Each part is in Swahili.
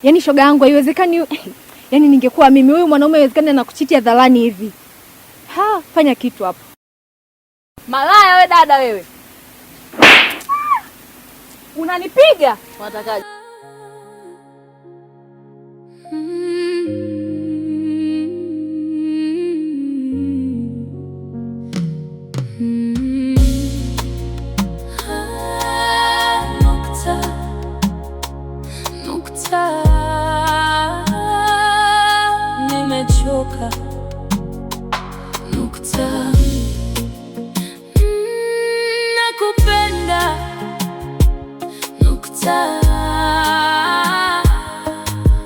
Yaani shoga yangu haiwezekani. Yaani ningekuwa mimi huyu mwanaume haiwezekani anakuchiti hadharani hivi. Fanya kitu hapo. Malaya wewe dada wewe. Unanipiga? Unatakaje? Nimechoka nukta. Nakupenda nukta.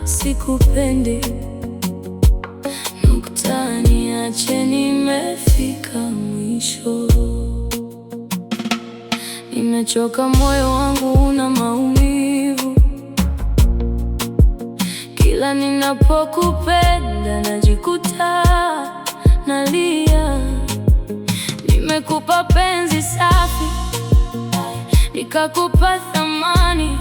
Sikupendi nukta. Niache, nimefika mwisho. Nimechoka, moyo wangu una maumivu. Kila ninapokupenda najikuta nalia. Nimekupa penzi safi, nikakupa thamani,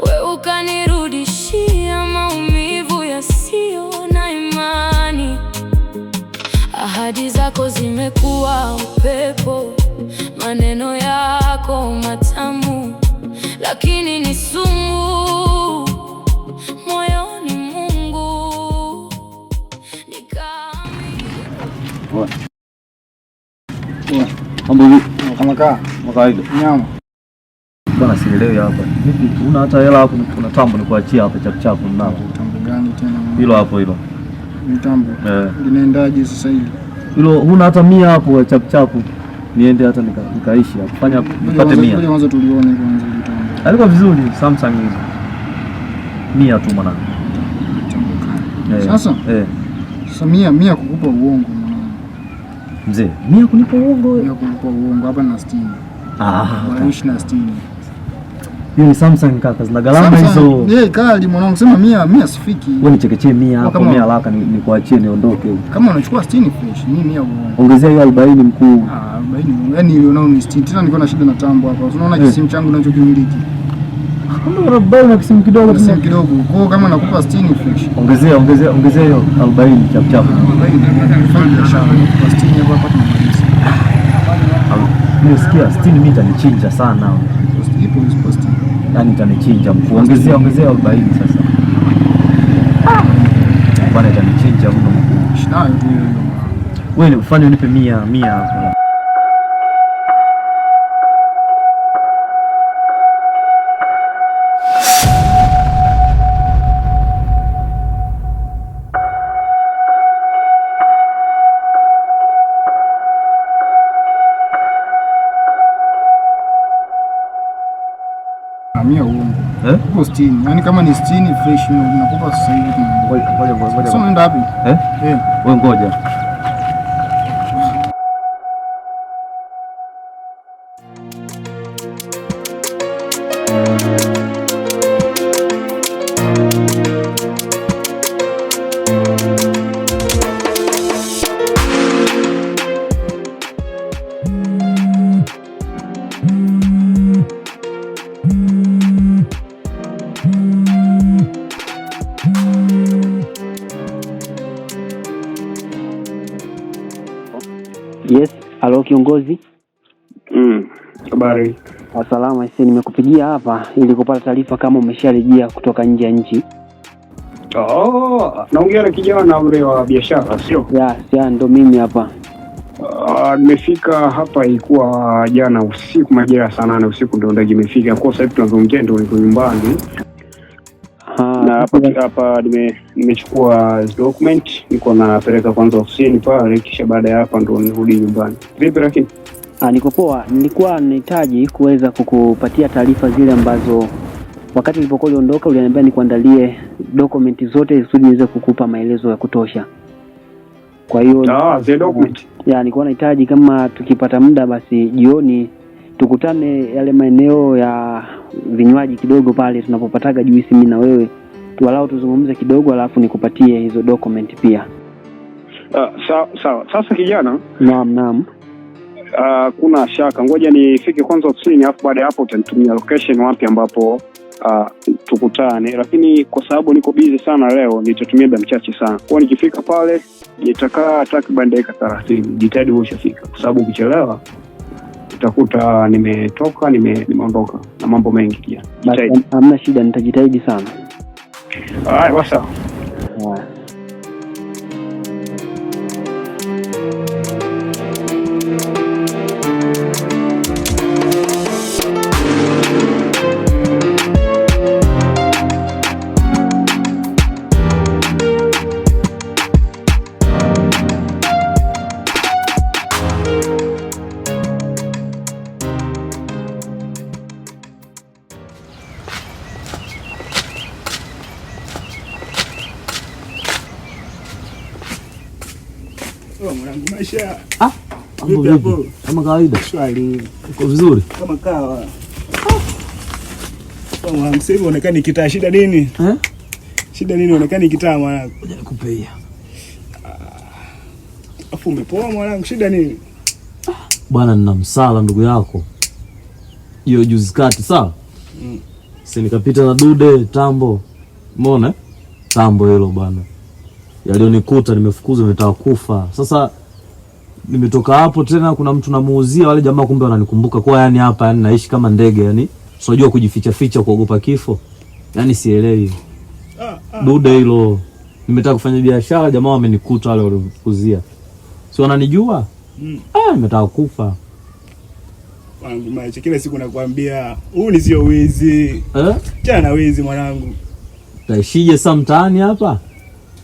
we ukanirudishia maumivu yasiyo na imani. Ahadi zako zimekuwa upepo, maneno yako matamu lakini ni sumu moyoni. Mungu mambo kama kawaida. Nyama bwana, sielewi hapa. Vipi, una hata hela hapo? Kuna tambo nikuachia hapa chapu nao. Tambo gani tena? Hilo hapo hilo. Tambo. Linaendaje sasa hivi? Hilo huna hata 100 hapo chapu. Niende hata nikaishi hapo. Fanya nipate 100. Kwanza tulione kwanza ile tambo. Alikuwa vizuri Samsung hizo. 100 tu mwanangu. Sasa? Sasa 100 kukupa uongo mwanangu. Mzee, 100 kunipa uongo wewe? 100 kukupa uongo hapa na 60. Waishi na 60. Hiyo ni Samsung kaka, zina gharama hizo. Kali mwanangu, sema 100 sifiki. Wewe nichekechee 100 hapo, 100 haraka nikuachie niondoke. Kama unachukua 60 fresh, mimi 100 uongo. Ongezea hiyo 40 mkuu. 40. Yaani ile unao ni 60. Tena niko na shida na tambo hapa. Unaona kisimu changu ninachokimiliki. Ndio unabao na kisimu kidogo tu. Kisimu kidogo. Kwa hiyo kama nakupa 60 fresh. Ongezea hiyo 40 chapu. 40 fanya biashara. 60 hapo hapa tunamaliza. Nimesikia 60 mimi itanichinja sana. Ipo post. Yaani itanichinja mkuu. Ongezea 40 sasa. Bwana itanichinja mno mkuu. Shida tu hiyo. Wewe ufanye unipe 100 hapo. Uko 60. Yaani kama ni 60 fresh unakupa sasa hivi. Ngoja. Sasa unaenda wapi? Wewe ngoja. Yes, halo kiongozi. Habari. Salama, nimekupigia hapa ili kupata taarifa kama umesharejea kutoka nje ya nchi. Naongea na kijana ule wa biashara, sio? Ya, ndo mimi hapa. Nimefika hapa ilikuwa jana usiku majira saa 8 usiku ndo ndege imefika. Kwa sababu tunaongea ndo niko nyumbani. Na hapa nimechukua document, niko napeleka kwanza ofisini pale, kisha baada ya hapa ndo nirudi nyumbani. Vipi lakini? Niko poa. Nilikuwa nahitaji kuweza kukupatia taarifa zile ambazo wakati nilipokuwa uliondoka uliniambia nikuandalie dokumenti zote ili niweze kukupa maelezo ya kutosha. Kwa hiyo zile document. Nilikuwa nahitaji kama tukipata muda basi jioni tukutane yale maeneo ya vinywaji kidogo pale tunapopataga juisi mimi na wewe. Tuwalau tuzungumze kidogo alafu nikupatie hizo document pia. Sawa. Sasa kijana. Naam. Kuna shaka. Ngoja nifike kwanza ofisini afu baada ya hapo utanitumia location wapi ambapo tukutane, lakini kwa sababu niko busy sana leo nitatumia muda mchache sana. Kwa nikifika pale nitakaa takriban dakika 30. Jitahidi ushafika, kwa sababu ukichelewa utakuta nimetoka nimeondoka na mambo mengi pia. Jitahidi. Hamna shida, nitajitahidi sana. Sawa. Mwanangu maisha. Vipi? Kama kawaida. Swali. Uko vizuri? Kama kawa. Mwanangu sasa hivi unaonekana kitaa, shida nini? Shida nini unaonekana kitaa mwanangu? Ngoja nikupe. Afu umepoa mwanangu, shida nini? Bwana nina msala ndugu yako. Hiyo juzi kati sawa? Si nikapita na dude tambo. Umeona? Tambo hilo bwana. Yalionikuta nimefukuzwa, nimetaka kufa. Sasa nimetoka hapo tena kuna mtu namuuzia, wale jamaa kumbe wananikumbuka kwa yani hapa yani naishi kama ndege yani. Unajua kujificha ficha kuogopa kifo. Yani sielewi. Dude hilo. Nimetaka kufanya biashara, jamaa wamenikuta wale waliofukuzia. Si wananijua? Nimetaka kufa. Wangu maisha kila siku nakwambia, huu ni sio wizi. Jana wizi mwanangu. Taishije sasa mtaani hapa?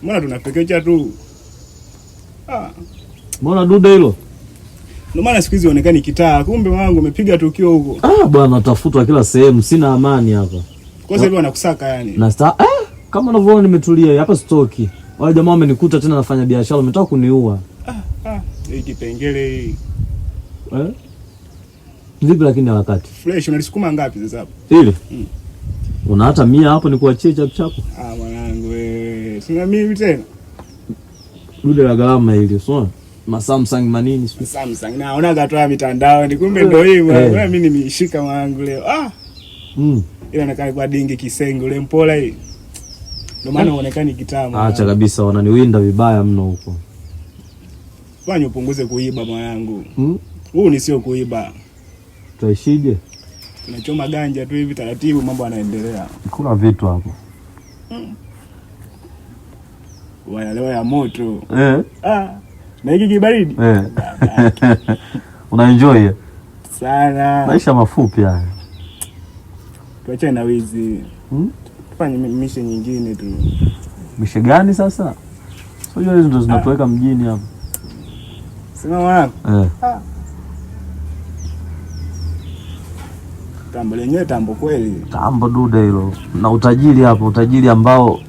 Mbona tunapekecha tu? Mbona dude hilo? Ndio maana siku hizi unaonekana kitaa, kumbe wangu umepiga tukio huko. Bwana tafutwa kila sehemu, sina amani hapa. Kwa sababu wanakusaka yani. Na kama unavyoona nimetulia hapa stoki. Wale jamaa wamenikuta tena nafanya biashara, wametaka kuniua. Hii kipengele hii. Vipi lakini wakati? Fresh unalisukuma ngapi sasa hapo? Ile. Una hata 100 hapo nikuachie chapu. Mwanangu wewe. Sina mimi tena. Dude la gharama ile, sio? Samsung manini sio? Samsung. Naona gatoa mitandao, ni kumbe ndio hii mwanangu. Mimi nimeshika mwanangu leo. Ila nakaa kwa dingi kisengo ule mpola hii. Ndio maana unaonekana kitamu. Acha kabisa, wananiwinda vibaya mno huko. Fanya upunguze kuiba mwanangu. Huu ni sio kuiba. Taishije? Tunachoma ganja tu hivi taratibu, mambo yanaendelea. Kuna vitu hapo. Leo ya moto. Na hiki kibaridi. Una enjoy sana. Maisha mafupi haya. Tuache na wizi. Tufanye mishe nyingine tu. Mishe gani sasa? Sio hizo ndo zinatuweka mjini hapa. Sema wangu. Tambo lenyewe tambo kweli. Tambo dude hilo. Na utajiri hapo, utajiri ambao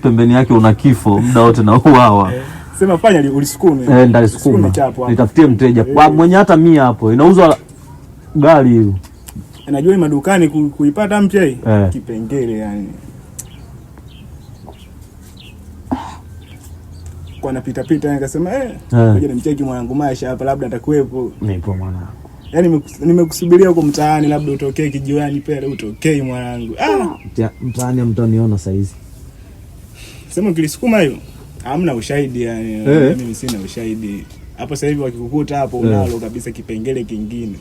pembeni yake una kifo muda wote na uawa. Sema fanya ulisukume. Ndalisukume. Nitafutie mteja. Mwenye hata 100 hapo. Inauzwa gari hiyo. Najua madukani kuipata mpya hii. Kipengele yani. Kwa napita nikasema ngoja nimcheki mwanangu maisha hapa labda atakuwepo. Nipo mwanangu. Yaani nimekusubiria huko mtaani labda utokee kijiweni pale utokee mwanangu. Mtaani mtaniona saa hizi. Sema kilisukuma hiyo. Hamna ushahidi yani. Mimi sina ushahidi. Hapo sasa hivi wakikukuta hapo unalo kabisa kipengele kingine.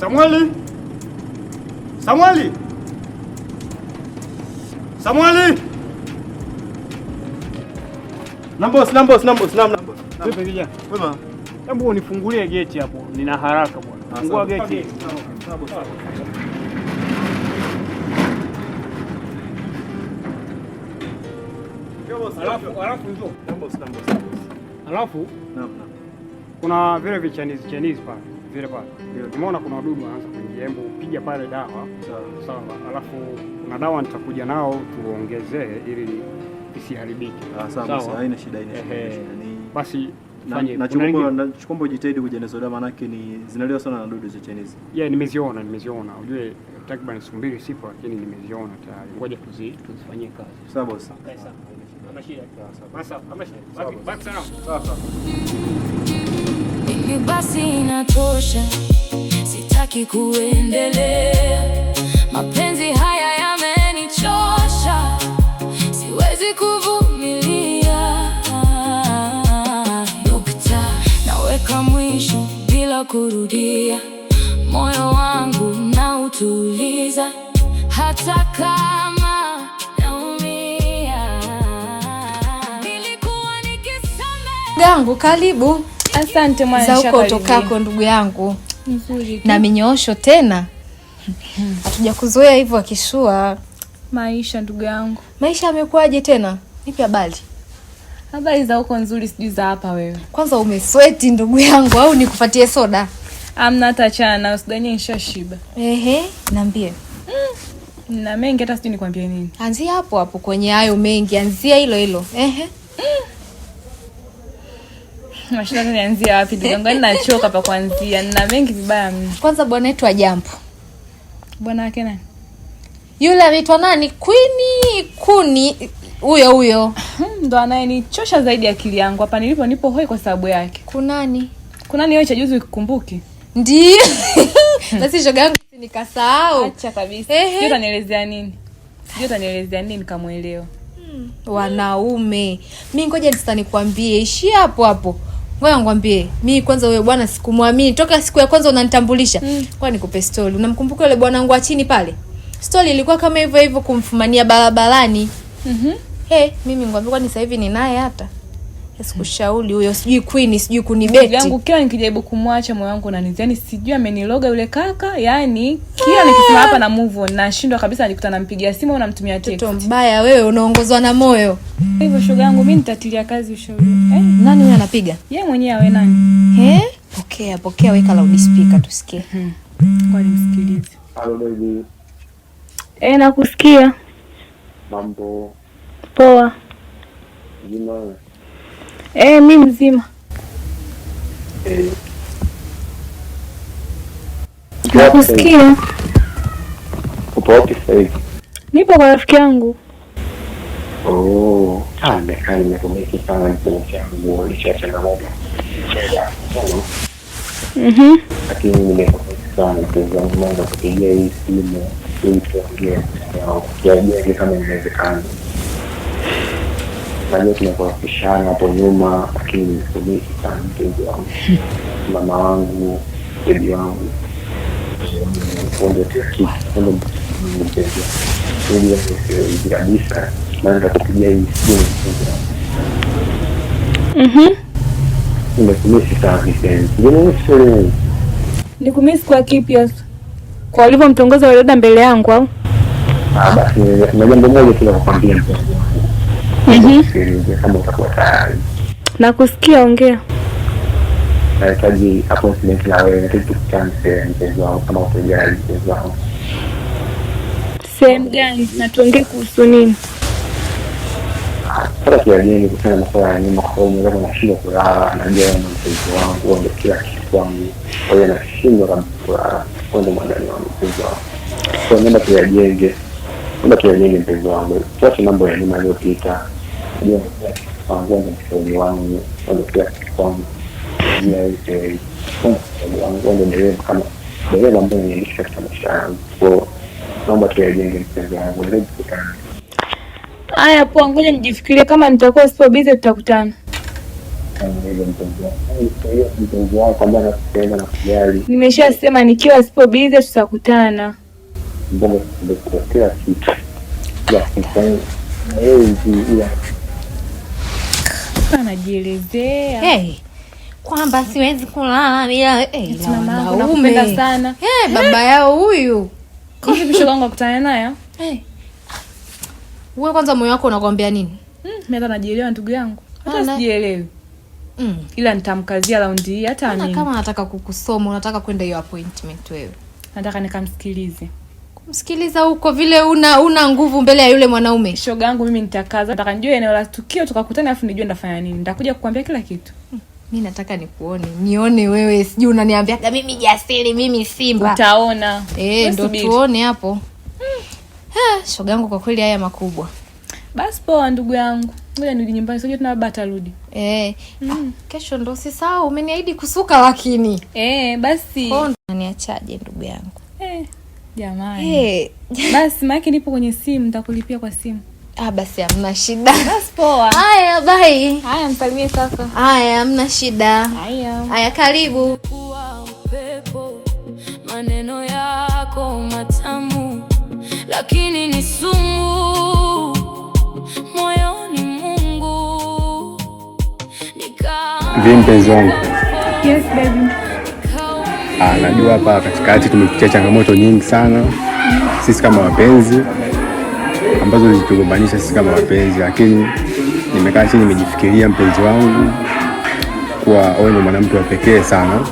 Samueli! Nambos. Vipi kijana? Wema. Hebu unifungulie geti hapo. Nina haraka bwana. Fungua geti. Alafu njoo. Nambos. Alafu kuna vile vichanizi pale. Vile pale. Umeona kuna wadudu wanaanza kuingia. Hebu piga pale dawa. Sawa. Alafu kuna dawa nitakuja nao tuongezee ili isiharibike. Sawa, haina shida. Basi fanye. Nachokomba ujitahidi kuja na soda, manake ni zinaliwa sana na dudu za Chinese. Yeah, nimeziona. Unajue takriban siku 2 sipo, lakini nimeziona tayari. Ngoja tuzifanyie kazi. Sawa boss. Sawa. Kama shida. Sawa. Kama shida. Baki sana. Sawa. Basi inatosha. Sitaki kuendelea. Mapenzi haya yamenichosha. Siwezi kuvumilia. Nukta, naweka mwisho bila kurudia. Moyo wangu na utuliza, hata kama naumia. Nilikuwa nikisamehe. Gangu, karibu. Asante mwana shaka. Za uko tokako ndugu yangu. Nzuri. Na minyoosho tena. Hatuja kuzoea hivyo akishua. Maisha ndugu yangu. Maisha yamekuaje tena? Nipi habari? Habari za huko nzuri, sijui za hapa wewe. Kwanza umesweti ndugu yangu, au nikupatie soda? Amna hata chana, usidanie nishashiba. Niambie. Na mengi hata sijui nikwambie nini. Anzia hapo kwenye hayo mengi, anzia hilo. Mashida nianzia wapi ndugu yangu? Ninachoka pa kuanzia. Nina mengi vibaya mimi. Kwanza bwana wetu wa Jambo. Bwana wake nani? Yule anaitwa nani? Kuni huyo. Ndo anayenichosha zaidi akili yangu. Hapa nilipo nipo hoi kwa sababu yake. Kunani wewe cha juzi ukikumbuki? Ndio. Basi shoga yangu nikasahau. Acha kabisa. Sio utanielezea nini kamuelewa. Wanaume. Mimi ngoja nikwambie, ishi hapo. Ngoja nikwambie. Mimi kwanza wewe bwana sikumwamini. Toka siku ya kwanza unanitambulisha. Kwa nikupe story. Unamkumbuka yule bwana wangu wa chini pale? Story ilikuwa kama hivyo kumfumania barabarani. Mimi ngwambia kwani sasa hivi ni naye hata. Sikushauri huyo, sijui Queen, sijui kunibeti. Yangu kila nikijaribu kumwacha moyo wangu unanizia. Yaani sijui ameniloga yule kaka. Yaani kila nikisema hapa na move on nashindwa kabisa, najikuta nampigia simu au namtumia text. Mtoto mbaya wewe, unaongozwa na moyo. Hivyo shoga yangu mimi nitatilia kazi ushauri. Nani huyo anapiga? Yeye mwenyewe awe nani? Pokea weka loud speaker tusikie. Kwa nimsikilize. Hello baby. Nakusikia. Mambo. Poa. Jina. Mimi mzima. Nakusikia. Upo wapi sasa hivi? Nipo kwa rafiki yangu. Nimetumiki sana mpenzi yangu, licha changamoto. Lakini nimekumbuka sana mpenzi wangu, naomba kupigia hii simu ili tuongee kiaje kama inawezekana. Najua tunakuafishana hapo nyuma, lakini nimekumbuka sana mpenzi wangu, mama wangu, bibi wangu, ndio kitu ndio mpenzi wangu. Ndio kabisa, naanza kupigia hii simu mpenzi wangu. Nimekumisi sana mpenzi. Nikumisi kwa kipi hasa? Kwa ulivyomtongoza yule dada mbele yangu au? Basi na jambo moja tu la kukwambia mpenzi wangu. Kama utakuwa tayari. Nakusikia, ongea. Nahitaji appointment na wewe, kitu chance mpenzi wangu, kama utajali mpenzi wangu. Sehemu gani? Na tuongee kuhusu nini? Sasa tuanze kusema masuala ya nyuma, kwa sababu kama nashinda kulala na ndio mpenzi wangu ndio kila kitu kwangu. Kwa hiyo nashindwa kabisa kulala, ndio mwanadamu wangu mpenzi wangu. Kwa nenda tuyajenge mpenzi wangu. Tuache mambo ya nyuma yaliyopita. Ndio kwangu ndio mpenzi wangu, ndio kila kitu kwangu. Ndio kama ndio mambo yanayonisha katika maisha yangu. Kwa naomba tuyajenge mpenzi wangu. Ndio tukutane. Haya poa, ngoja nijifikirie, kama nitakuwa sipo busy tutakutana. Nimeshasema nikiwa sipo busy tutakutana. Anajielezea kwamba siwezi kulala bila mama nakupenda sana. Baba yao huyu. Kwa hiyo bisho wangu akutana naye. Wewe kwanza moyo wako unakwambia nini? Mimi hata najielewa ndugu yangu. Hata sijielewi. Ila nitamkazia round hii hata nini. Kama nataka kukusoma, unataka kwenda hiyo appointment wewe. Nataka nikamsikilize. Kumsikiliza huko vile una nguvu mbele ya yule mwanaume. Shoga yangu mimi nitakaza. Nataka nijue eneo la tukio tukakutana afu nijue ndafanya nini. Nitakuja kukuambia kila kitu. Mimi nataka nikuone, nione wewe, sijui unaniambiaga mimi jasiri, mimi simba. Utaona. Ndo tuone hapo. Shoga yangu kwa kweli haya makubwa. Basi poa ndugu yangu. Ngoja nirudi nyumbani, sio tuna baba atarudi. Kesho ndo usisahau umeniahidi kusuka lakini. Basi. Niachaje ndugu yangu? Jamani. Basi maki nipo kwenye simu, nitakulipia kwa simu. Basi hamna shida. Basi poa. Haya bye. Haya msalimie kaka. Haya hamna shida. Haya karibu. Kuwa upepo, maneno yako matamu, lakini ni sumu moyoni Mungu. Mpenzi wangu. Yes baby. Najua hapa katikati tumepitia changamoto nyingi sana sisi kama wapenzi ambazo zitugombanisha sisi kama wapenzi, lakini nimekaa chini nimejifikiria mpenzi wangu kuwa wewe ni mwanamke wa pekee sana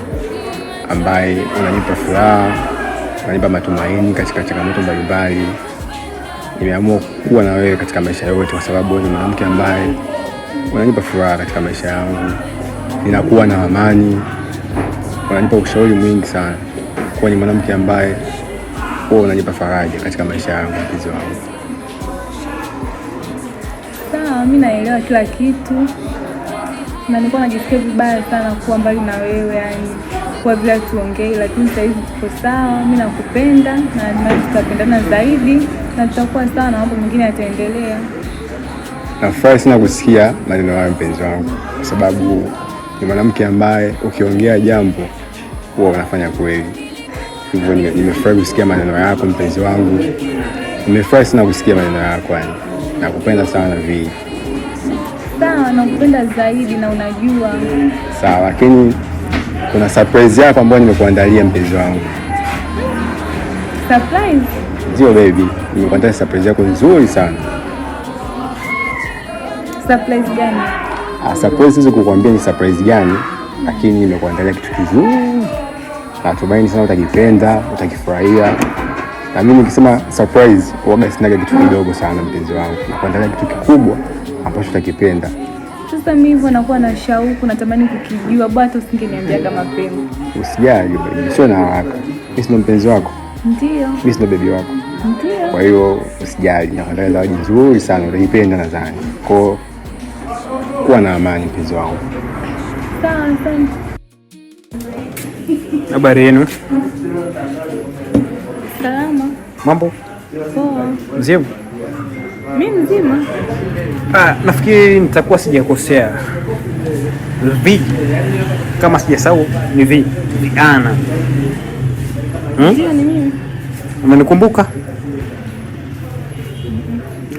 ambaye unanipa furaha, unanipa matumaini katika changamoto mbalimbali. Nimeamua kuwa na wewe katika maisha yote kwa sababu wewe ni mwanamke ambaye unanipa furaha katika maisha yangu. Ninakuwa na amani, unanipa ushauri mwingi sana. Kwa ni mwanamke ambaye wewe unanipa faraja katika maisha yangu mpenzi wangu. Sawa, mimi naelewa kila kitu. Na nilikuwa najisikia vibaya sana kuwa mbali na wewe, yani kwa vile tuongei, lakini sasa hivi tuko sawa. Mimi nakupenda na tutapendana zaidi na tutakuwa sawa na mambo mengine yataendelea. Nafurahi sana kusikia maneno hayo mpenzi wangu kwa sababu ni mwanamke ambaye ukiongea jambo huwa unafanya kweli. Hivyo nimefurahi kusikia maneno yako mpenzi wangu. Nimefurahi sana kusikia maneno yako yani. Nakupenda sana Vi. Sawa, nakupenda zaidi na unajua. Sawa, lakini kuna surprise yako ambayo nimekuandalia mpenzi wangu. Surprise? Ndio baby, nimekuandalia surprise yako nzuri sana. Surprise gani? Surprise siwezi kukuambia ni surprise gani, lakini nimekuandalia kitu kizuri. Natumaini sana utakipenda, utakifurahia. Na mimi nikisema surprise, huwa sinaga kitu kidogo sana mpenzi wangu. Nakuandalia kitu kikubwa ambacho utakipenda. Sasa mimi hivyo nakuwa na shauku, natamani kukijua. Bwana usingeniambia kama mapema. Usijali baby, sio na haraka. Mimi sio mpenzi wako. Ndio. Mimi sio baby wako. Ndio. Kwa hiyo usijali, nakuandalia zawadi nzuri sana, utaipenda nadhani. Kwa kuwa na amani mpenzi wangu. Sawa, asante. Habari yenu? Salama. Mambo? Poa. Mzima? Mimi mzima. Nafikiri nitakuwa sijakosea. Vi. Kama sijasahau ni Vi. Viana. Ndio ni mimi. Umenikumbuka?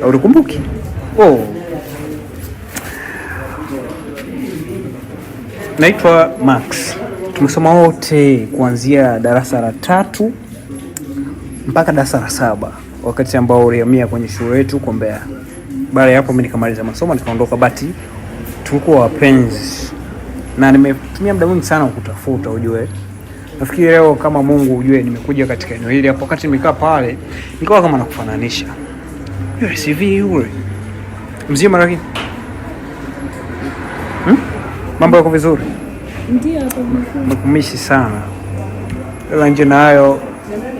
Au unikumbuki? Naitwa Max. Tumesoma wote kuanzia darasa la 3 mpaka darasa la 7, wakati ambao ulihamia kwenye shule yetu kwa Mbeya. Baada ya hapo mimi nikamaliza masomo nikaondoka, bati tulikuwa wapenzi. Na nimetumia muda mwingi sana kutafuta ujue. Nafikiri leo kama Mungu ujue nimekuja katika eneo hili hapo, wakati nimekaa pale nikawa kama nakufananisha. Yule CV yule. Mzima lakini. Mambo yako vizuri? Ndio hapo vizuri. Nakumishi sana. Ila nje na hayo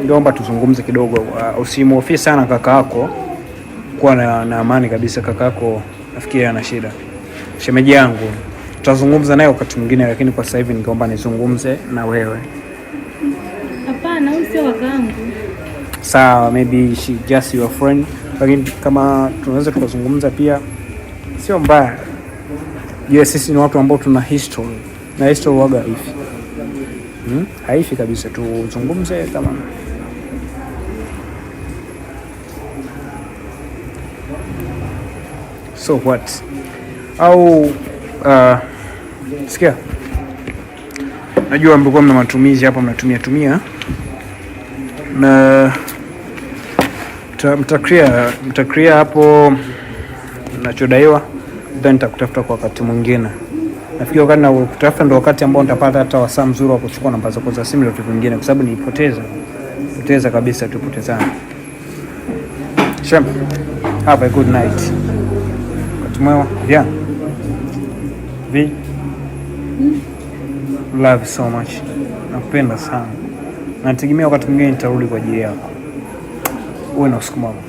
niliomba tuzungumze kidogo. Usimhofie sana kaka yako. Kuwa na amani kabisa, kaka yako nafikiri ana shida. Shemeji yangu tutazungumza naye wakati mwingine, lakini kwa sasa hivi ningeomba nizungumze na wewe. Hapana, huyu sio kakaangu. Sawa, maybe she just your friend, lakini kama tunaweza tukazungumza pia sio mbaya. Yes, sisi ni watu ambao tuna history. Na history waga haifi. Haifi kabisa, tuzungumze kama. So what? Au sikia. Najua mlikuwa mna matumizi hapa, mnatumia na mtakria hapo nachodaiwa, then nitakutafuta kwa wakati mwingine. Nafikiri wakati na kutafuta ndio wakati ambao nitapata hata wasaa mzuri wa kuchukua namba zako za simu na vitu vingine, kwa sababu nilipoteza kabisa, tupotezana. Shem, have a good night. Wakati mwema. Yeah. Vi. Love so much. Nakupenda sana. Nategemea wakati mwingine nitarudi kwa ajili yako. Uwe na usiku mwema.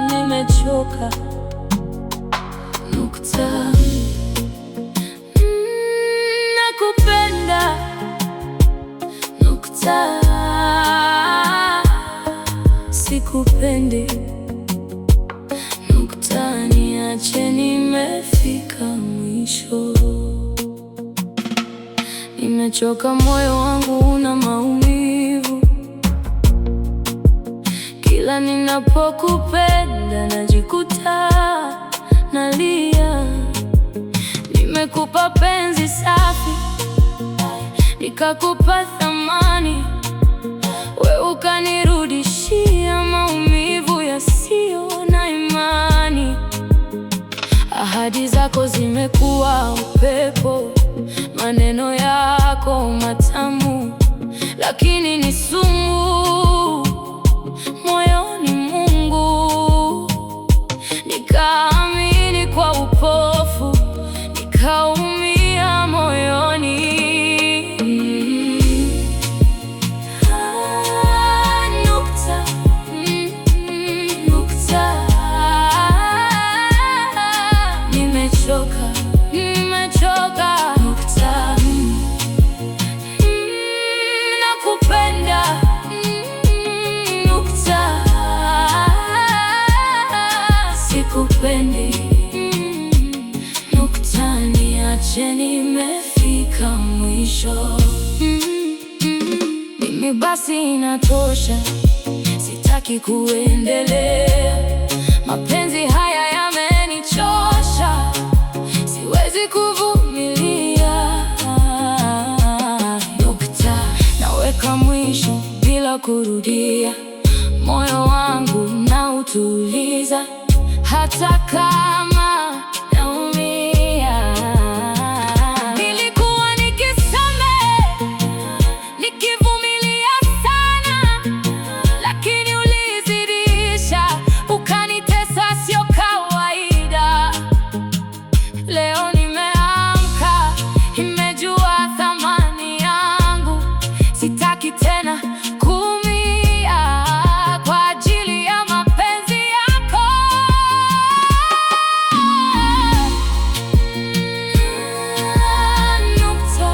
Nimechoka. Nukta. Nakupenda. Nukta. Sikupendi. Nukta. Niache, nimefika mwisho. Nimechoka, moyo wangu una maumivu. Kila ninapokupenda najikuta nalia. Nimekupa penzi safi, nikakupa thamani, we ukanirudishia maumivu yasiyo na imani. Ahadi zako zimekuwa upepo, maneno yako matamu, lakini ni sumu moyoni Mungu. Nikaamini kwa upofu, nikaumia moyoni. Nukta. Nukta. Nimechoka. Nimechoka. Nukta. Nakupenda. Nukta. Sikupendi. Nukta. Niache, nimefika mwisho. Mimi basi inatosha, sitaki kuendelea. Mapenzi haya yamenichosha, siwezi kuvumilia. Nukta. Naweka mwisho bila kurudia. Moyo wangu nautuliza, hata kama naumia. Nilikuwa nikisamehe, nikivumilia sana, lakini ulizidisha, ukanitesa, sio kawaida. Leo nimeamka, nimejua thamani yangu. Sitaki tena kuumia kwa ajili ya mapenzi yako. Nukta.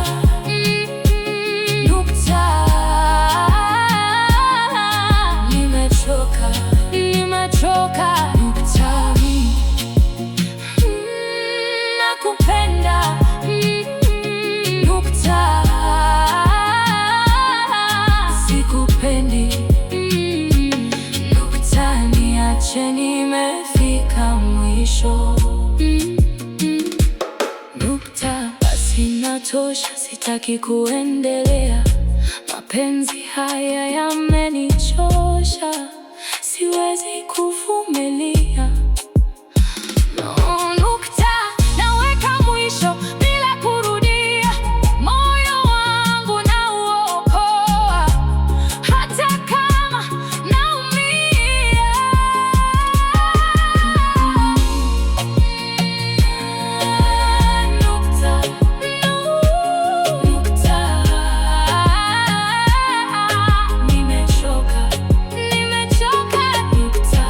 Nukta. Nimechoka. Nimechoka. Nukta. Nakupenda. Nukta. Sikupendi. Nukta. Niache, nimefika mwisho. Nukta. Basi inatosha, sitaki kuendelea. Mapenzi haya yamenichosha, siwezi kuvumilia. No. Nukta. Naweka mwisho bila kurudia. Moyo wangu nauokoa, hata kama naumia. Nukta. Nukta. Nimechoka. Nimechoka. Nukta.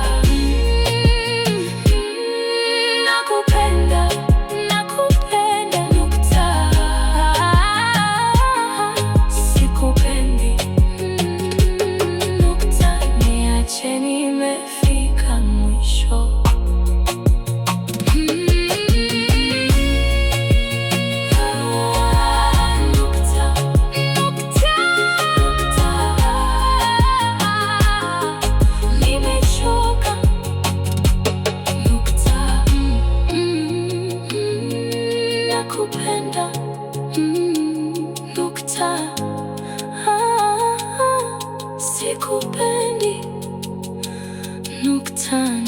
sana.